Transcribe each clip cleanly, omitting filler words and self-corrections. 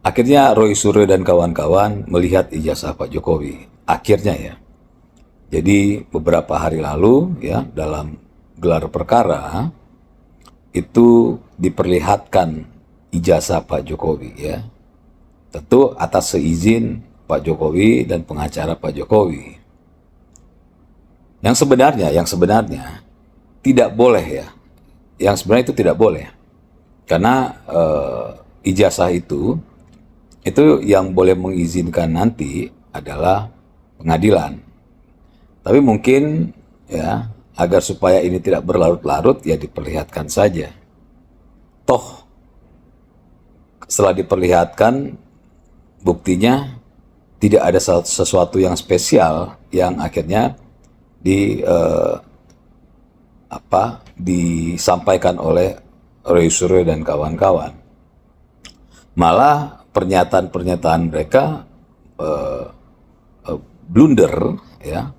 Akhirnya Roy Suryo dan kawan-kawan melihat ijazah Pak Jokowi. Akhirnya ya. Jadi beberapa hari lalu ya dalam gelar perkara itu diperlihatkan ijazah Pak Jokowi ya. Tentu atas seizin Pak Jokowi dan pengacara Pak Jokowi. Yang sebenarnya tidak boleh ya. Yang sebenarnya itu tidak boleh. Karena ijazah itu yang boleh mengizinkan nanti adalah pengadilan. Tapi mungkin ya agar supaya ini tidak berlarut-larut ya diperlihatkan saja. Toh setelah diperlihatkan buktinya tidak ada sesuatu yang spesial yang akhirnya disampaikan oleh Roy Suryo dan kawan-kawan. Malah pernyataan-pernyataan mereka blunder ya.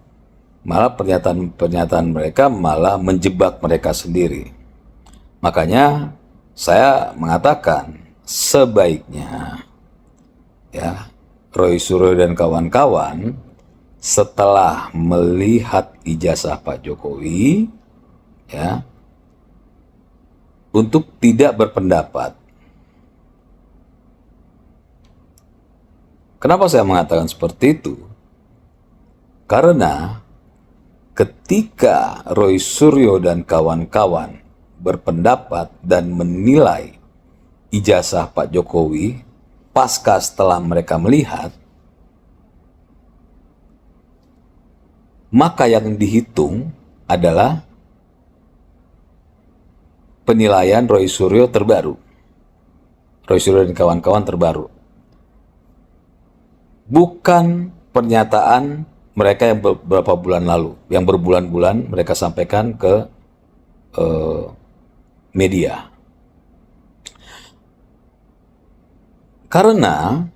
Malah pernyataan-pernyataan mereka malah menjebak mereka sendiri. Makanya saya mengatakan sebaiknya ya Roy Suryo dan kawan-kawan setelah melihat ijazah Pak Jokowi ya untuk tidak berpendapat. Kenapa saya mengatakan seperti itu? Karena ketika Roy Suryo dan kawan-kawan berpendapat dan menilai ijazah Pak Jokowi pasca setelah mereka melihat, maka yang dihitung adalah penilaian Roy Suryo terbaru. Roy Suryo dan kawan-kawan terbaru. Bukan pernyataan mereka yang beberapa bulan lalu, yang berbulan-bulan mereka sampaikan ke media. Karena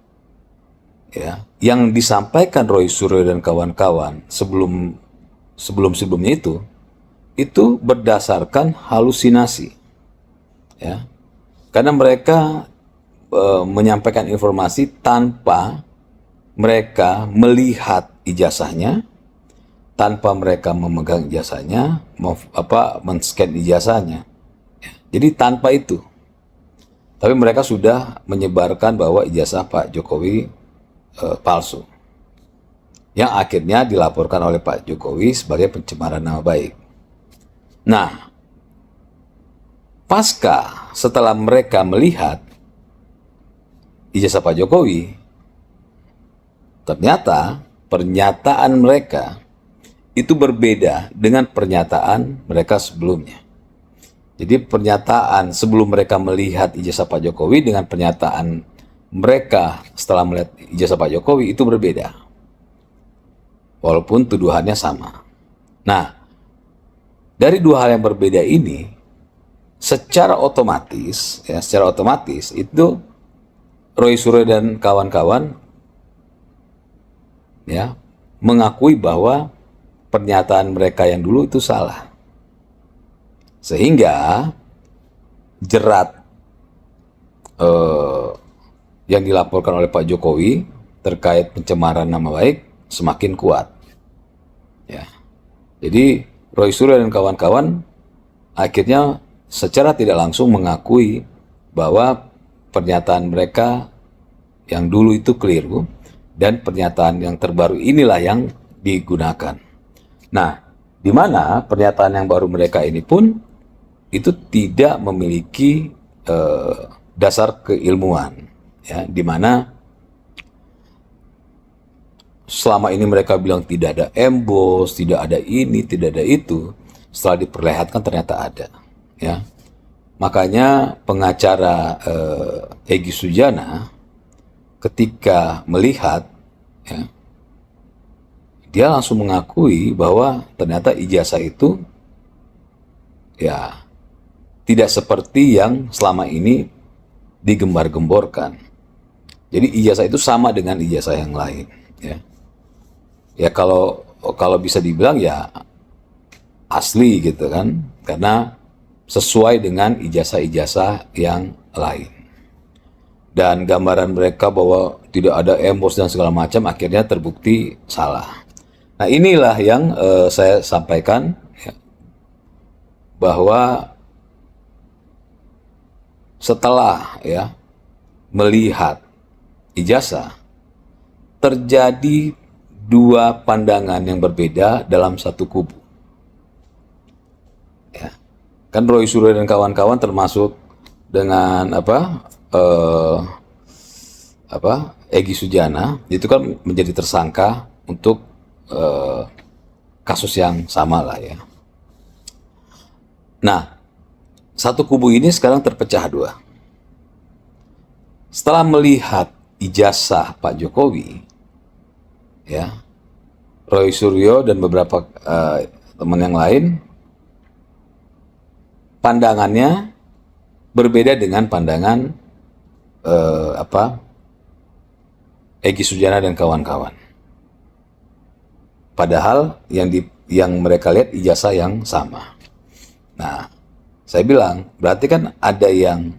ya, yang disampaikan Roy Suryo dan kawan-kawan sebelumnya itu berdasarkan halusinasi. Ya. Karena mereka menyampaikan informasi tanpa mereka melihat ijazahnya, tanpa mereka memegang ijazahnya, men-scan ijazahnya. Jadi tanpa itu. Tapi mereka sudah menyebarkan bahwa ijazah Pak Jokowi palsu. Yang akhirnya dilaporkan oleh Pak Jokowi sebagai pencemaran nama baik. Nah, pasca setelah mereka melihat ijazah Pak Jokowi, ternyata pernyataan mereka itu berbeda dengan pernyataan mereka sebelumnya. Jadi pernyataan sebelum mereka melihat ijazah Pak Jokowi dengan pernyataan mereka setelah melihat ijazah Pak Jokowi itu berbeda. Walaupun tuduhannya sama. Nah, dari dua hal yang berbeda ini, secara otomatis itu Roy Suryo dan kawan-kawan ya mengakui bahwa pernyataan mereka yang dulu itu salah. Sehingga jerat yang dilaporkan oleh Pak Jokowi terkait pencemaran nama baik semakin kuat. Ya. Jadi Roy Suryo dan kawan-kawan akhirnya secara tidak langsung mengakui bahwa pernyataan mereka yang dulu itu keliru dan pernyataan yang terbaru inilah yang digunakan. Nah, di mana pernyataan yang baru mereka ini pun itu tidak memiliki dasar keilmuan, ya, di mana selama ini mereka bilang tidak ada embos, tidak ada ini, tidak ada itu, setelah diperlihatkan ternyata ada, ya. Makanya pengacara Egy Sujana ketika melihat, ya, dia langsung mengakui bahwa ternyata ijazah itu ya tidak seperti yang selama ini digembar-gemborkan. Jadi ijazah itu sama dengan ijazah yang lain, ya. Ya kalau bisa dibilang ya asli gitu kan, karena sesuai dengan ijazah-ijazah yang lain. dan gambaran mereka bahwa tidak ada embos dan segala macam akhirnya terbukti salah. Nah, inilah yang saya sampaikan, ya, bahwa setelah ya melihat ijazah, terjadi dua pandangan yang berbeda dalam satu kubu. Ya. Kan Roy Suryo dan kawan-kawan termasuk dengan Egy Sujana itu kan menjadi tersangka untuk kasus yang sama lah ya. Nah, satu kubu ini sekarang terpecah dua. Setelah melihat ijazah Pak Jokowi, ya, Roy Suryo dan beberapa teman yang lain, pandangannya berbeda dengan pandangan Egy Sujana dan kawan-kawan. Padahal yang mereka lihat ijazah yang sama. Nah, saya bilang berarti kan ada yang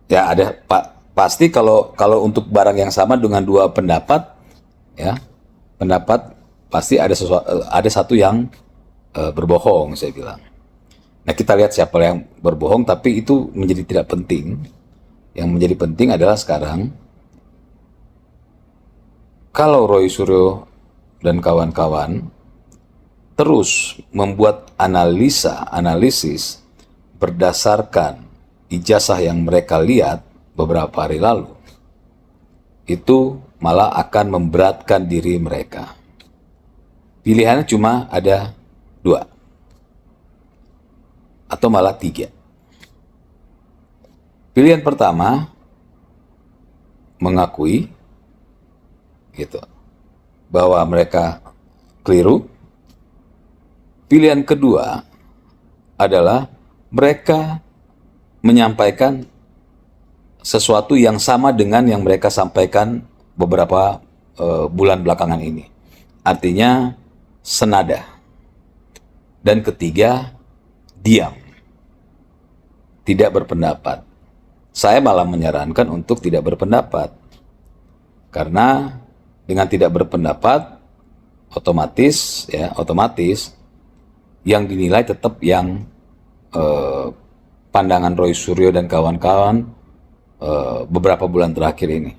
ya ada pasti kalau untuk barang yang sama dengan dua pendapat, ya pendapat pasti ada satu yang berbohong, saya bilang. Nah, kita lihat siapa yang berbohong, tapi itu menjadi tidak penting. Yang menjadi penting adalah sekarang kalau Roy Suryo dan kawan-kawan terus membuat analisis berdasarkan ijazah yang mereka lihat beberapa hari lalu, itu malah akan memberatkan diri mereka. Pilihannya cuma ada dua, atau malah tiga. Pilihan pertama, mengakui gitu bahwa mereka keliru. Pilihan kedua adalah mereka menyampaikan sesuatu yang sama dengan yang mereka sampaikan beberapa bulan belakangan ini. Artinya senada. Dan ketiga, diam. Tidak berpendapat. Saya malah menyarankan untuk tidak berpendapat. Karena dengan tidak berpendapat, otomatis yang dinilai tetap yang pandangan Roy Suryo dan kawan-kawan beberapa bulan terakhir ini.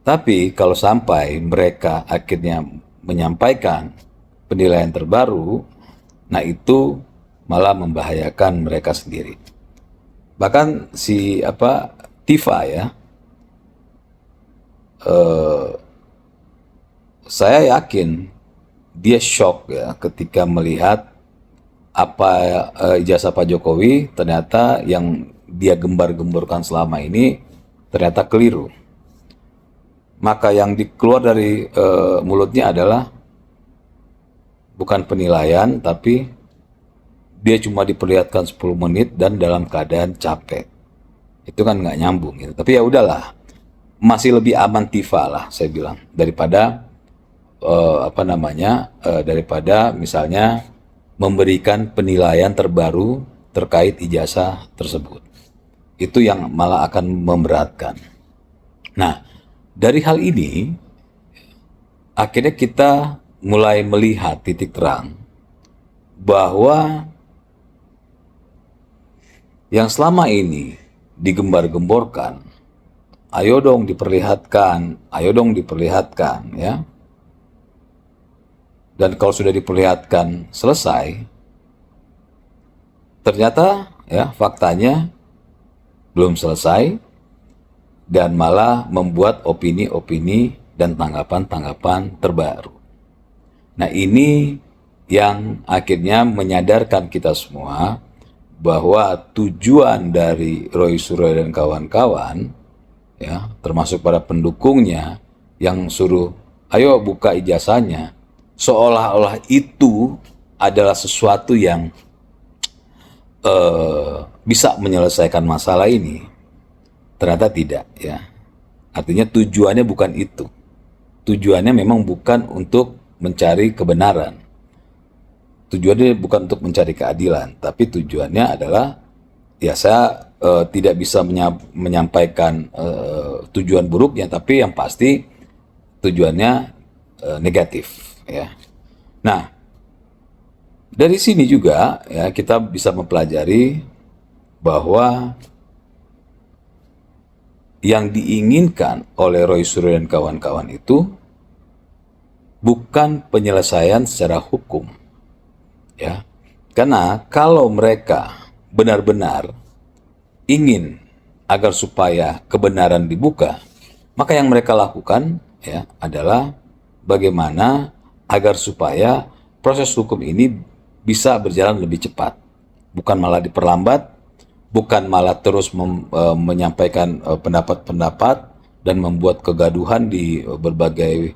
Tapi kalau sampai mereka akhirnya menyampaikan penilaian terbaru, nah itu malah membahayakan mereka sendiri. Bahkan si Tifa ya, saya yakin dia shock ya ketika melihat ijazah Pak Jokowi ternyata yang dia gembar-gemborkan selama ini ternyata keliru. Maka yang keluar dari mulutnya adalah bukan penilaian, tapi dia cuma diperlihatkan 10 menit dan dalam keadaan capek. Itu kan nggak nyambung gitu. Tapi ya udahlah, masih lebih aman Tifa lah saya bilang daripada daripada misalnya memberikan penilaian terbaru terkait ijazah tersebut. Itu yang malah akan memberatkan. Nah, dari hal ini akhirnya kita mulai melihat titik terang bahwa yang selama ini digembar-gemborkan, ayo dong diperlihatkan ya. Dan kalau sudah diperlihatkan selesai, ternyata ya faktanya belum selesai dan malah membuat opini-opini dan tanggapan-tanggapan terbaru. Nah, ini yang akhirnya menyadarkan kita semua bahwa tujuan dari Roy Suryo dan kawan-kawan ya, termasuk para pendukungnya yang suruh ayo buka ijazahnya, seolah-olah itu adalah sesuatu yang bisa menyelesaikan masalah ini. Ternyata tidak ya. Artinya tujuannya bukan itu. Tujuannya memang bukan untuk mencari kebenaran. Tujuannya bukan untuk mencari keadilan, tapi tujuannya adalah ya saya tidak bisa menyampaikan tujuan buruknya, tapi yang pasti tujuannya negatif, ya. Nah, dari sini juga ya kita bisa mempelajari bahwa yang diinginkan oleh Roy Suryo dan kawan-kawan itu bukan penyelesaian secara hukum, ya. Karena kalau mereka benar-benar ingin agar supaya kebenaran dibuka, maka yang mereka lakukan ya adalah bagaimana agar supaya proses hukum ini bisa berjalan lebih cepat, bukan malah diperlambat, bukan malah terus menyampaikan pendapat-pendapat dan membuat kegaduhan di berbagai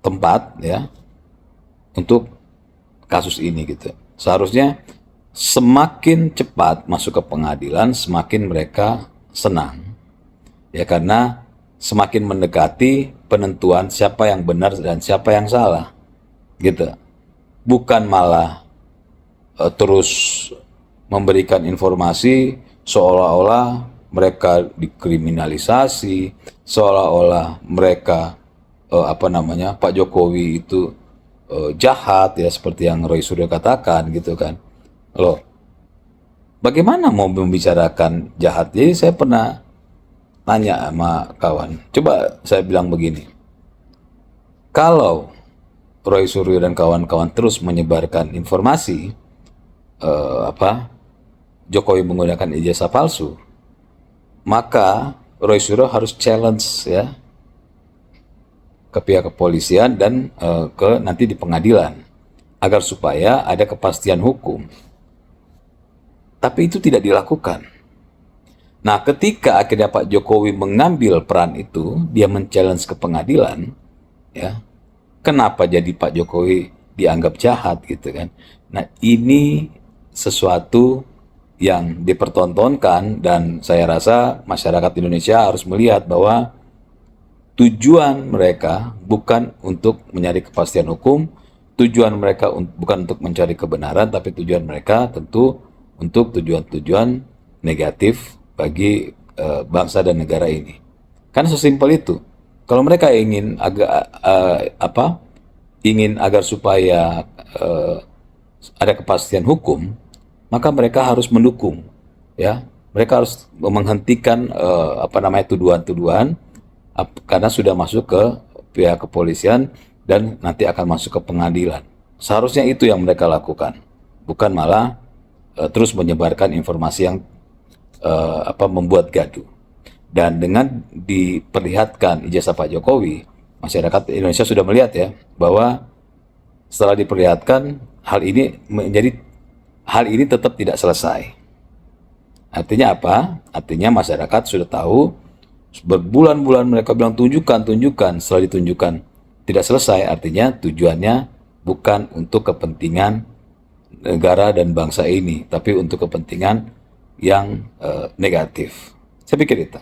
tempat ya untuk kasus ini gitu. Seharusnya semakin cepat masuk ke pengadilan, semakin mereka senang. Ya karena semakin mendekati penentuan siapa yang benar dan siapa yang salah. Gitu. Bukan malah terus memberikan informasi seolah-olah mereka dikriminalisasi, seolah-olah mereka Pak Jokowi itu jahat ya seperti yang Roy Suryo katakan gitu kan. Loh, bagaimana mau membicarakan jahat? Jadi saya pernah tanya sama kawan, coba saya bilang begini, kalau Roy Suryo dan kawan-kawan terus menyebarkan informasi Jokowi menggunakan ijazah palsu, maka Roy Suryo harus challenge ya ke pihak kepolisian dan ke nanti di pengadilan agar supaya ada kepastian hukum. Tapi itu tidak dilakukan. Nah, ketika akhirnya Pak Jokowi mengambil peran itu, dia men-challenge ke pengadilan, ya, kenapa jadi Pak Jokowi dianggap jahat gitu kan? Nah, ini sesuatu yang dipertontonkan dan saya rasa masyarakat Indonesia harus melihat bahwa tujuan mereka bukan untuk mencari kepastian hukum, tujuan mereka bukan untuk mencari kebenaran, tapi tujuan mereka tentu untuk tujuan-tujuan negatif bagi bangsa dan negara ini. Kan sesimpel itu. Kalau mereka ingin ingin agar supaya ada kepastian hukum, maka mereka harus mendukung, ya. Mereka harus menghentikan tuduhan-tuduhan karena sudah masuk ke pihak kepolisian dan nanti akan masuk ke pengadilan. Seharusnya itu yang mereka lakukan, bukan malah terus menyebarkan informasi yang membuat gaduh. Dan dengan diperlihatkan ijazah Pak Jokowi, masyarakat Indonesia sudah melihat ya bahwa setelah diperlihatkan hal ini tetap tidak selesai. Artinya apa? Artinya masyarakat sudah tahu, berbulan-bulan mereka bilang tunjukkan, setelah ditunjukkan tidak selesai, artinya tujuannya bukan untuk kepentingan negara dan bangsa ini, tapi untuk kepentingan yang negatif. Saya pikir itu.